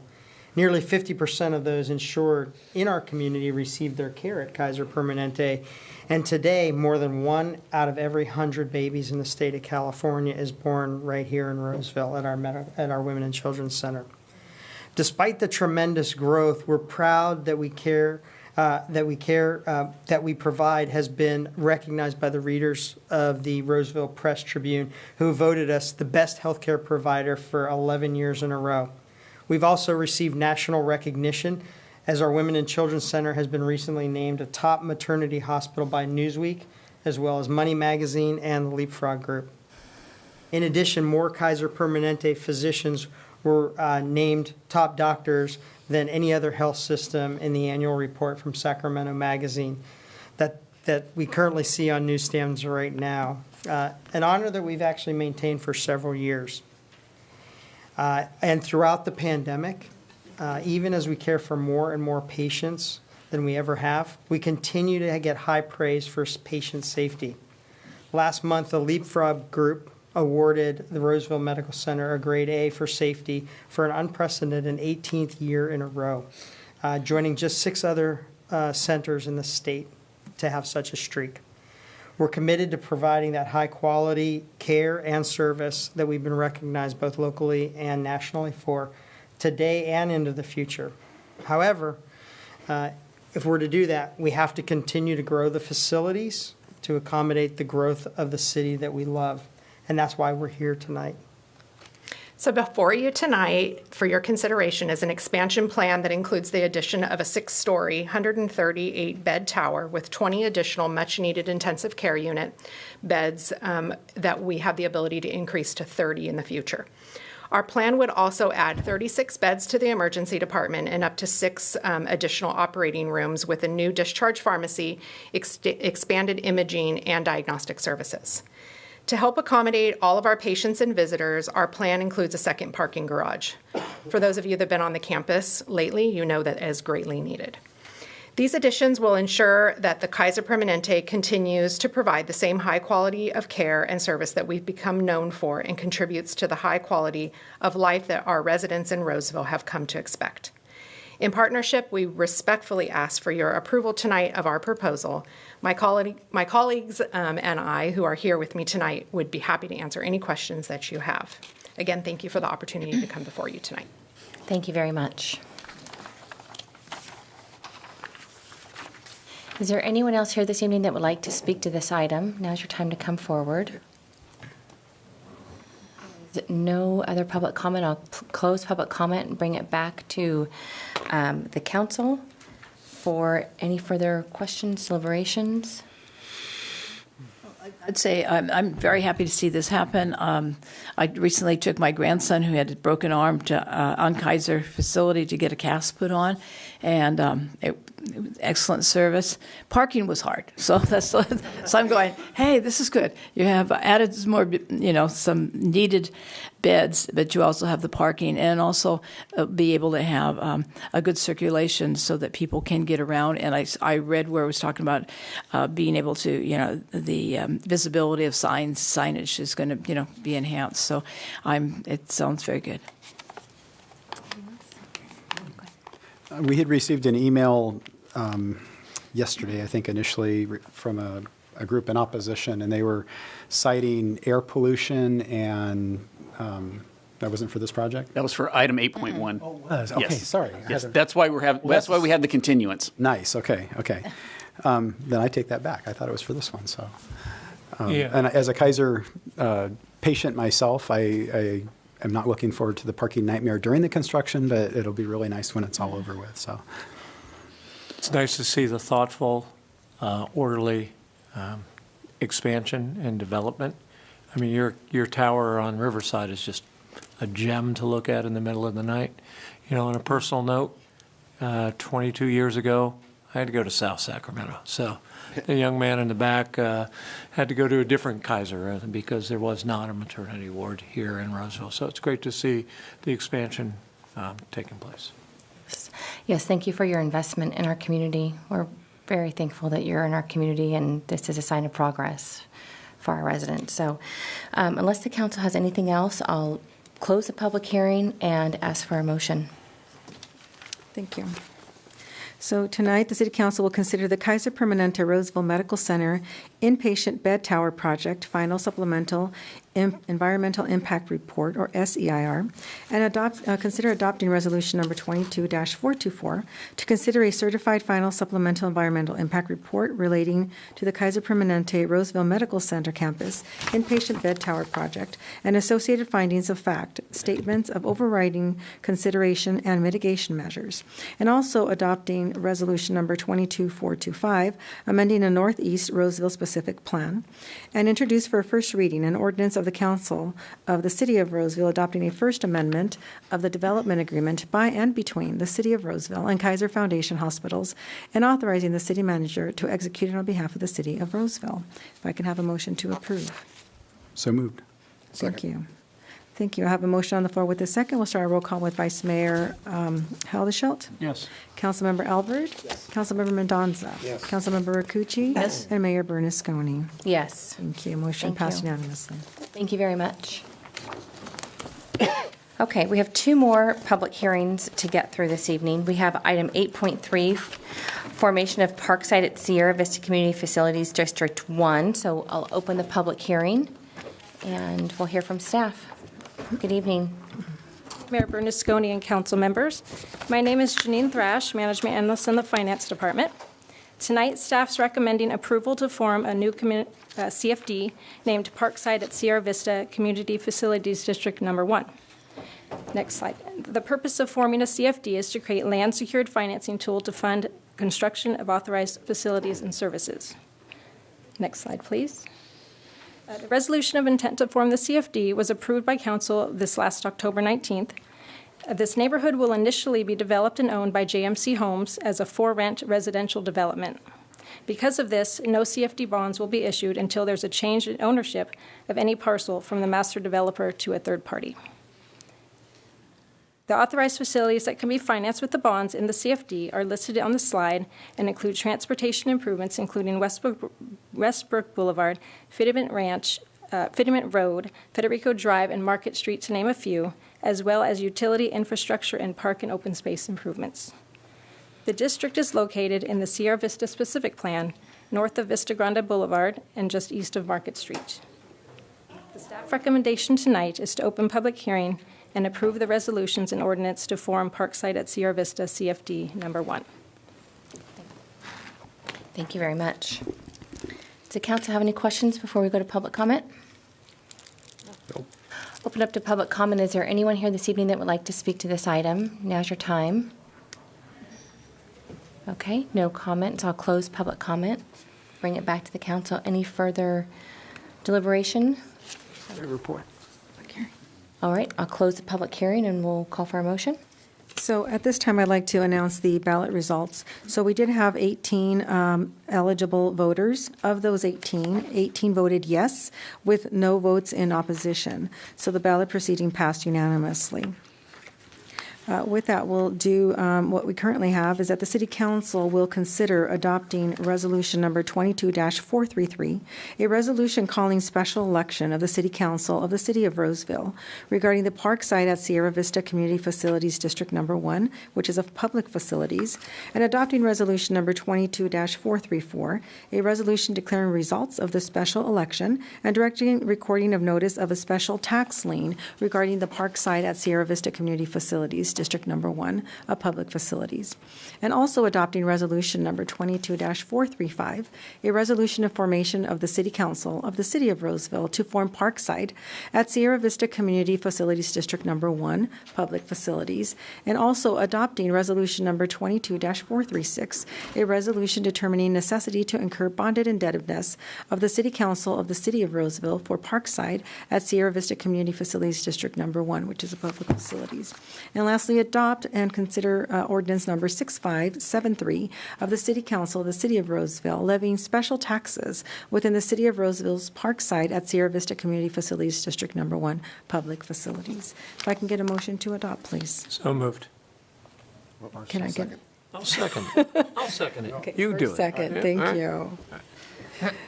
Nearly 50% of those insured in our community received their care at Kaiser Permanente, and today more than 1 out of every 100 babies in the state of California is born right here in Roseville at our Women and Children's Center. Despite the tremendous growth, we're proud that we provide has been recognized by the readers of the Roseville Press Tribune, who voted us the best healthcare provider for 11 years in a row. We've also received national recognition, as our Women and Children's Center has been recently named a top maternity hospital by Newsweek, as well as Money Magazine and the Leapfrog Group. In addition, more Kaiser Permanente physicians were named top doctors than any other health system in the annual report from Sacramento Magazine that we currently see on newsstands right now, an honor that we've actually maintained for several years. And throughout the pandemic, even as we care for more and more patients than we ever have, we continue to get high praise for patient safety. Last month, the Leapfrog Group awarded the Roseville Medical Center a grade A for safety for an unprecedented 18th year in a row, joining just 6 other centers in the state to have such a streak. We're committed to providing that high-quality care and service that we've been recognized both locally and nationally for today and into the future. However, if we're to do that, we have to continue to grow the facilities to accommodate the growth of the city that we love, and that's why we're here tonight. So before you tonight, for your consideration, is an expansion plan that includes the addition of a 6-story, 138-bed tower with 20 additional much-needed intensive care unit beds that we have the ability to increase to 30 in the future. Our plan would also add 36 beds to the emergency department and up to 6 additional operating rooms with a new discharge pharmacy, expanded imaging, and diagnostic services. To help accommodate all of our patients and visitors, our plan includes a second parking garage. For those of you that have been on the campus lately, you know that is greatly needed. These additions will ensure that the Kaiser Permanente continues to provide the same high quality of care and service that we've become known for and contributes to the high quality of life that our residents in Roseville have come to expect. In partnership, we respectfully ask for your approval tonight of our proposal. My colleagues and I, who are here with me tonight, would be happy to answer any questions that you have. Again, thank you for the opportunity to come before you tonight. Thank you very much. Is there anyone else here this evening that would like to speak to this item? Now's your time to come forward. No other public comment. I'll close public comment and bring it back to the council for any further questions, deliberations. I'd say I'm very happy to see this happen. I recently took my grandson who had a broken arm to on Kaiser facility to get a cast put on, and it was excellent service. Parking was hard, so so I'm going, hey, this is good. You have added more, some needed beds, but you also have the parking, and also be able to have a good circulation so that people can get around. And I read where it was talking about being able to, the visibility of signage is going to, be enhanced. So it sounds very good. We had received an email yesterday, I think initially from a group in opposition, and they were citing air pollution and that wasn't for this project? That was for item 8.1. Oh, it was. Okay, yes. sorry. Yes, that's why that's why we had the continuance. Nice. Okay. Then I take that back. I thought it was for this one. So, Yeah. And as a Kaiser patient myself, I am not looking forward to the parking nightmare during the construction, but it'll be really nice when it's all over with. So, It's nice to see the thoughtful, orderly expansion and development. I mean, your tower on Riverside is just a gem to look at in the middle of the night. On a personal note, 22 years ago, I had to go to South Sacramento. So the young man in the back had to go to a different Kaiser because there was not a maternity ward here in Roseville. So it's great to see the expansion taking place. Yes, thank you for your investment in our community. We're very thankful that you're in our community, and this is a sign of progress for our residents. So unless the council has anything else, I'll close the public hearing and ask for a motion. Thank you. So tonight, the City Council will consider the Kaiser Permanente Roseville Medical Center Inpatient Bed Tower Project Final Supplemental Environmental Impact Report, or SEIR, and consider adopting Resolution Number 22-424 to consider a certified final supplemental environmental impact report relating to the Kaiser Permanente Roseville Medical Center Campus Inpatient Bed Tower Project and associated findings of fact, statements of overriding consideration and mitigation measures, and also adopting Resolution Number 22-425, amending a Northeast Roseville specific plan, and introduce for a first reading an ordinance of the Council of the City of Roseville adopting a first amendment of the development agreement by and between the City of Roseville and Kaiser Foundation Hospitals, and authorizing the city manager to execute it on behalf of the City of Roseville. If I can have a motion to approve. so moved. Thank you. Thank you. I have a motion on the floor with a second. We'll start our roll call with Vice Mayor Haldeshelt. Yes. Councilmember Albert. Yes. Councilmember Mendoza. Yes. Councilmember Rakucci. Yes. And Mayor Bernasconi. Yes. Thank you. Motion Thank passed you. unanimously. Thank you very much. Okay, we have two more public hearings to get through this evening. We have item 8.3, formation of Parkside at Sierra Vista Community Facilities District 1. So I'll open the public hearing, and we'll hear from staff. Good evening. Mayor Bernasconi and council members. My name is Janine Thrash, Management Analyst in the Finance Department. Tonight, staff's recommending approval to form a new CFD named Parkside at Sierra Vista Community Facilities District Number 1. Next slide. The purpose of forming a CFD is to create land-secured financing tool to fund construction of authorized facilities and services. Next slide, please. The resolution of intent to form the CFD was approved by council this last October 19th. This neighborhood will initially be developed and owned by JMC Homes as a for-rent residential development. Because of this, no CFD bonds will be issued until there's a change in ownership of any parcel from the master developer to a third party. The authorized facilities that can be financed with the bonds in the CFD are listed on the slide and include transportation improvements, including Westbrook Boulevard, Fitiment Road, Federico Drive, and Market Street, to name a few, as well as utility infrastructure and park and open space improvements. The district is located in the Sierra Vista Specific Plan, north of Vista Grande Boulevard and just east of Market Street. The staff recommendation tonight is to open public hearing and approve the resolutions and ordinance to form Parkside at Sierra Vista CFD number 1. Thank you very much. Does the council have any questions before we go to public comment? Nope. Open up to public comment. Is there anyone here this evening that would like to speak to this item? Now's your time. Okay, no comments. I'll close public comment. Bring it back to the council. Any further deliberation? Report. All right, I'll close the public hearing and we'll call for a motion. So at this time, I'd like to announce the ballot results. So we did have 18 eligible voters. Of those 18 voted yes, with no votes in opposition. So the ballot proceeding passed unanimously. With that, we'll do what we currently have is that the City Council will consider adopting Resolution Number 22-433, a resolution calling special election of the City Council of the City of Roseville regarding the park site at Sierra Vista Community Facilities District Number 1, which is of public facilities, and adopting Resolution Number 22-434, a resolution declaring results of the special election and directing recording of notice of a special tax lien regarding the park site at Sierra Vista Community Facilities District Number 1 of public facilities, and also adopting Resolution Number 22-435, a resolution of formation of the City Council of the City of Roseville to form Parkside at Sierra Vista Community Facilities District Number 1 public facilities, and also adopting Resolution Number 22-436, a resolution determining necessity to incur bonded indebtedness of the City Council of the City of Roseville for Parkside at Sierra Vista Community Facilities District Number 1, which is a public facilities. And lastly, adopt and consider ordinance number 6573 of the City Council of the City of Roseville levying special taxes within the City of Roseville's Parkside at Sierra Vista Community Facilities District Number 1 public facilities. If I can get a motion to adopt, please. So moved. Can I get? I'll second. I'll second it. Okay, You do it. Second, thank you.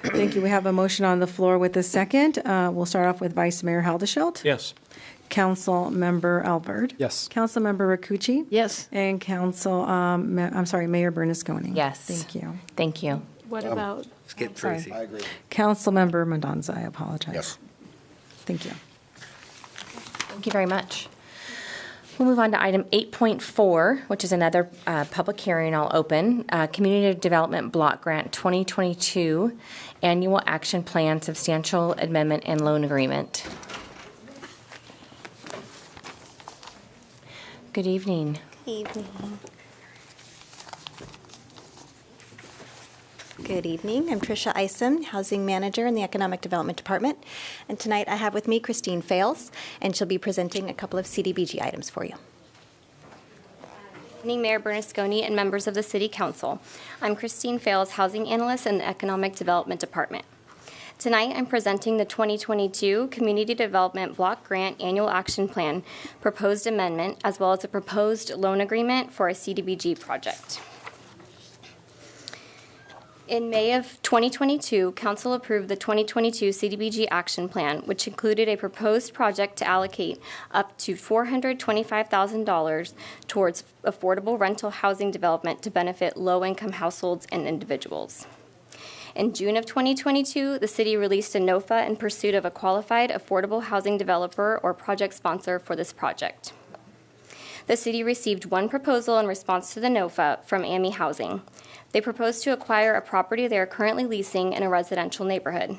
Thank you. We have a motion on the floor with a second. We'll start off with Vice Mayor Haldeshelt. Yes. Council Member Alvord. Yes. Council Member Rakucci. Yes. And Mayor Bernasconi. Yes. Thank you. Thank you. What about? Skip Tracy. I agree. Council Member Mendoza, I apologize. Yes. Thank you. Thank you very much. We'll move on to item 8.4, which is another public hearing I'll open. Community Development Block Grant 2022 Annual Action Plan Substantial Amendment and Loan Agreement. Good evening. Evening. Good evening. I'm Tricia Isom, Housing Manager in the Economic Development Department. And tonight I have with me Christine Fales, and she'll be presenting a couple of CDBG items for you. Good evening, Mayor Bernasconi and members of the City Council. I'm Christine Fales, Housing Analyst in the Economic Development Department. Tonight, I'm presenting the 2022 Community Development Block Grant Annual Action Plan proposed amendment, as well as a proposed loan agreement for a CDBG project. In May of 2022, Council approved the 2022 CDBG Action Plan, which included a proposed project to allocate up to $425,000 towards affordable rental housing development to benefit low-income households and individuals. In June of 2022, the city released a NOFA in pursuit of a qualified affordable housing developer or project sponsor for this project. The city received one proposal in response to the NOFA from AMI Housing. They proposed to acquire a property they are currently leasing in a residential neighborhood.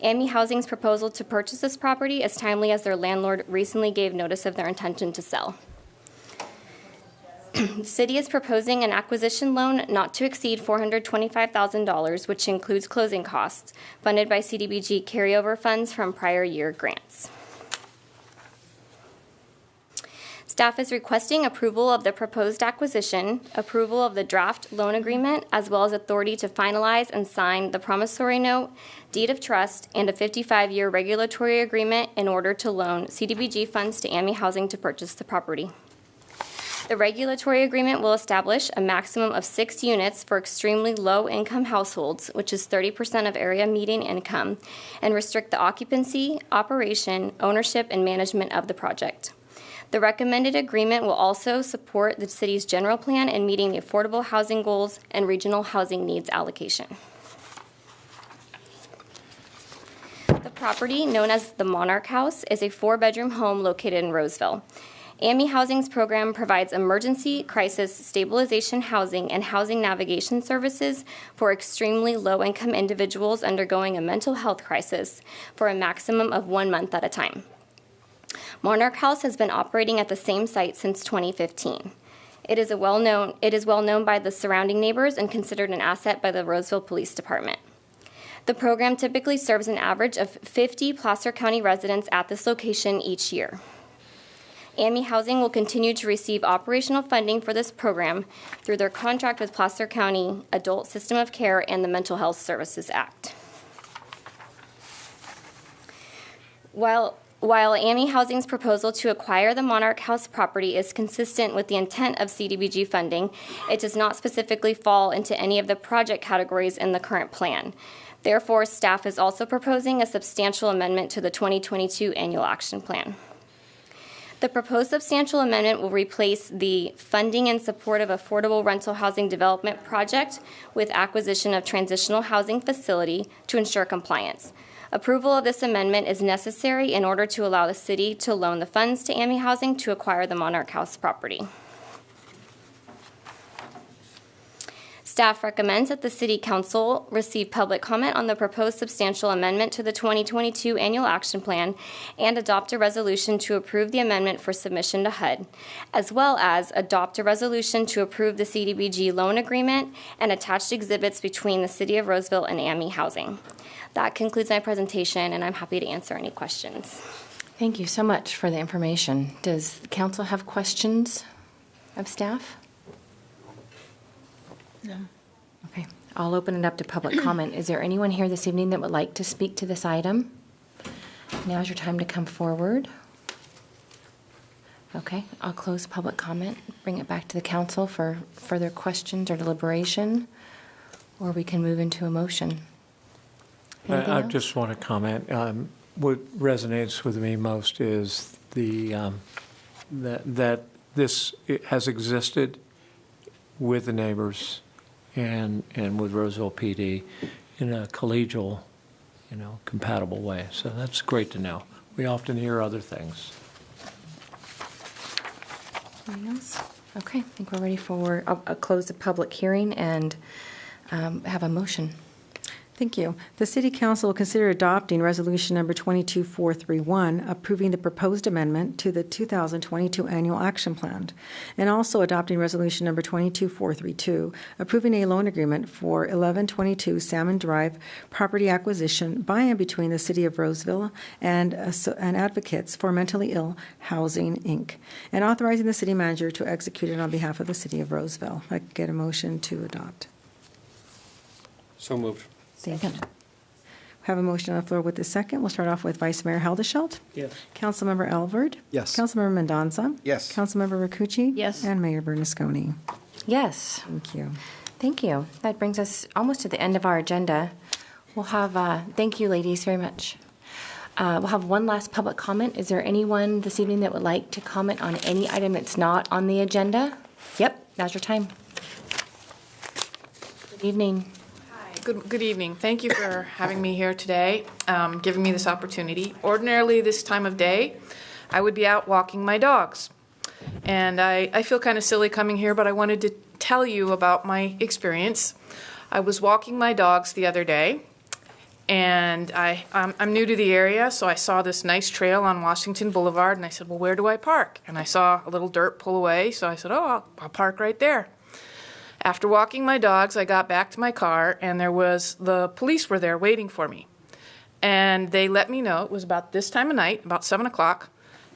AMI Housing's proposal to purchase this property is timely as their landlord recently gave notice of their intention to sell. The city is proposing an acquisition loan not to exceed $425,000, which includes closing costs, funded by CDBG carryover funds from prior year grants. Staff is requesting approval of the proposed acquisition, approval of the draft loan agreement, as well as authority to finalize and sign the promissory note, deed of trust, and a 55-year regulatory agreement in order to loan CDBG funds to AMI Housing to purchase the property. The regulatory agreement will establish a maximum of 6 units for extremely low-income households, which is 30% of area median income, and restrict the occupancy, operation, ownership, and management of the project. The recommended agreement will also support the city's general plan in meeting the affordable housing goals and regional housing needs allocation. The property, known as the Monarch House, is a 4-bedroom home located in Roseville. AMI Housing's program provides emergency, crisis, stabilization housing, and housing navigation services for extremely low-income individuals undergoing a mental health crisis for a maximum of 1 month at a time. Monarch House has been operating at the same site since 2015. It is well known by the surrounding neighbors and considered an asset by the Roseville Police Department. The program typically serves an average of 50 Placer County residents at this location each year. AMI Housing will continue to receive operational funding for this program through their contract with Placer County Adult System of Care and the Mental Health Services Act. While AMI Housing's proposal to acquire the Monarch House property is consistent with the intent of CDBG funding, it does not specifically fall into any of the project categories in the current plan. Therefore, staff is also proposing a substantial amendment to the 2022 Annual Action Plan. The proposed substantial amendment will replace the funding in support of affordable rental housing development project with acquisition of transitional housing facility to ensure compliance. Approval of this amendment is necessary in order to allow the city to loan the funds to AMI Housing to acquire the Monarch House property. Staff recommends that the City Council receive public comment on the proposed substantial amendment to the 2022 Annual Action Plan and adopt a resolution to approve the amendment for submission to HUD, as well as adopt a resolution to approve the CDBG loan agreement and attached exhibits between the City of Roseville and AMI Housing. That concludes my presentation, and I'm happy to answer any questions. Thank you so much for the information. Does the council have questions of staff? No. Okay, I'll open it up to public comment. Is there anyone here this evening that would like to speak to this item? Now's your time to come forward. Okay, I'll close public comment, bring it back to the council for further questions or deliberation, or we can move into a motion. I just want to comment. What resonates with me most is that this has existed with the neighbors and with Roseville PD in a collegial, compatible way. So that's great to know. We often hear other things. Anything else? Okay, I think we're ready for, I'll close the public hearing and have a motion. Thank you. The City Council will consider adopting Resolution Number 22431, approving the proposed amendment to the 2022 Annual Action Plan, and also adopting Resolution Number 22432, approving a loan agreement for 1122 Salmon Drive property acquisition by and between the City of Roseville and Advocates for Mentally Ill Housing, Inc., and authorizing the city manager to execute it on behalf of the City of Roseville. I could get a motion to adopt. So moved. Second. We have a motion on the floor with the second. We'll start off with Vice Mayor Haldeshelt. Yes. Councilmember Elvord. Yes. Councilmember Mendoza. Yes. Councilmember Rakucci. Yes. And Mayor Bernasconi. Yes. Thank you. Thank you. That brings us almost to the end of our agenda. We'll have, thank you, ladies, very much. We'll have one last public comment. Is there anyone this evening that would like to comment on any item that's not on the agenda? Yep, now's your time. Good evening. Good evening. Thank you for having me here today, giving me this opportunity. Ordinarily, this time of day, I would be out walking my dogs. And I feel kind of silly coming here, but I wanted to tell you about my experience. I was walking my dogs the other day, and I'm new to the area, so I saw this nice trail on Washington Boulevard, and I said, well, where do I park? And I saw a little dirt pull away, so I said, oh, I'll park right there. After walking my dogs, I got back to my car, and the police were there waiting for me. And they let me know, it was about this time of night, about 7 o'clock,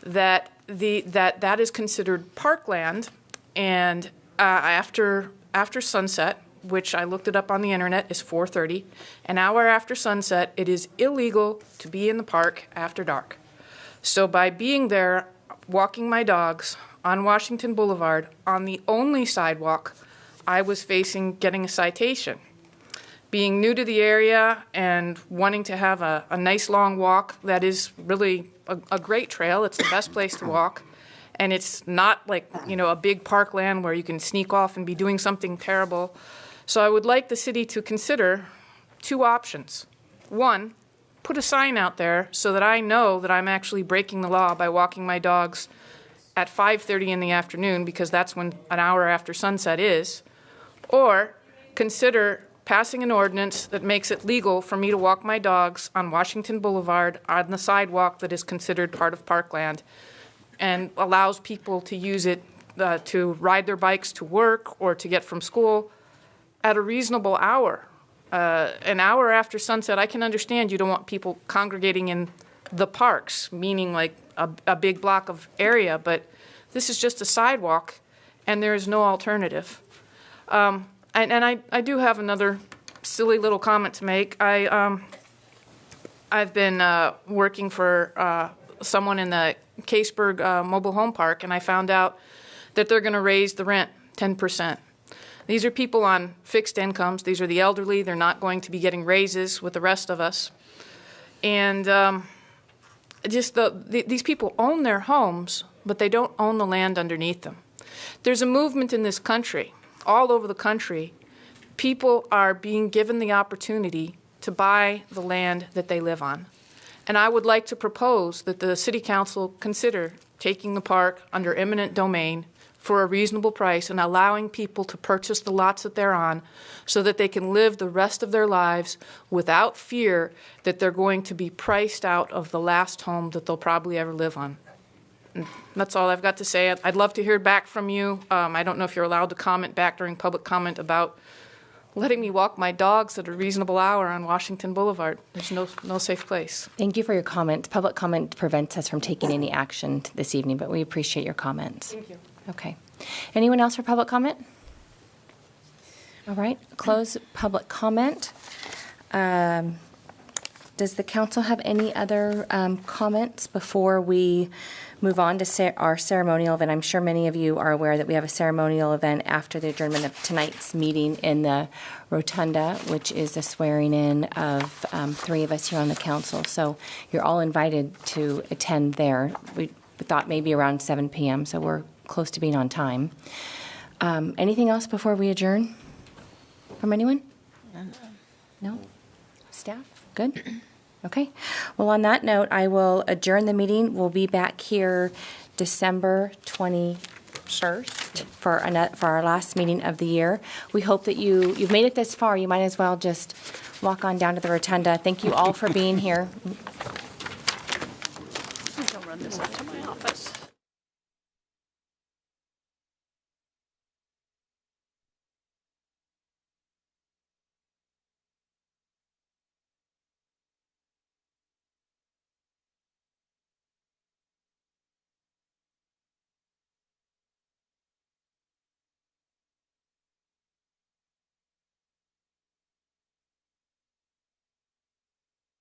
that is considered parkland, and after sunset, which I looked it up on the internet, is 4:30. An hour after sunset, it is illegal to be in the park after dark. So by being there, walking my dogs on Washington Boulevard on the only sidewalk, I was facing getting a citation. Being new to the area and wanting to have a nice long walk that is really a great trail, it's the best place to walk, and it's not like, you know, a big parkland where you can sneak off and be doing something terrible. So I would like the city to consider two options. One, put a sign out there so that I know that I'm actually breaking the law by walking my dogs at 5:30 in the afternoon, because that's when an hour after sunset is. Or consider passing an ordinance that makes it legal for me to walk my dogs on Washington Boulevard on the sidewalk that is considered part of parkland, and allows people to use it to ride their bikes to work or to get from school at a reasonable hour. An hour after sunset, I can understand you don't want people congregating in the parks, meaning like a big block of area, but this is just a sidewalk, and there is no alternative. And I do have another silly little comment to make. I've been working for someone in the Caseburg Mobile Home Park, and I found out that they're going to raise the rent 10%. These are people on fixed incomes. These are the elderly. They're not going to be getting raises with the rest of us. And these people own their homes, but they don't own the land underneath them. There's a movement in this country, all over the country. People are being given the opportunity to buy the land that they live on. And I would like to propose that the City Council consider taking the park under eminent domain for a reasonable price and allowing people to purchase the lots that they're on so that they can live the rest of their lives without fear that they're going to be priced out of the last home that they'll probably ever live on. And that's all I've got to say. I'd love to hear back from you. I don't know if you're allowed to comment back during public comment about letting me walk my dogs at a reasonable hour on Washington Boulevard. There's no safe place. Thank you for your comment. Public comment prevents us from taking any action this evening, but we appreciate your comments. Thank you. Okay. Anyone else for public comment? All right. Close public comment. Does the council have any other comments before we move on to our ceremonial event? I'm sure many of you are aware that we have a ceremonial event after the adjournment of tonight's meeting in the rotunda, which is the swearing in of 3 of us here on the council. So you're all invited to attend there. We thought maybe around 7 p.m., so we're close to being on time. Anything else before we adjourn from anyone? No? Staff? Good? Okay. Well, on that note, I will adjourn the meeting. We'll be back here December 21st for our last meeting of the year. We hope that you've made it this far. You might as well just walk on down to the rotunda. Thank you all for being here. Please don't run this up.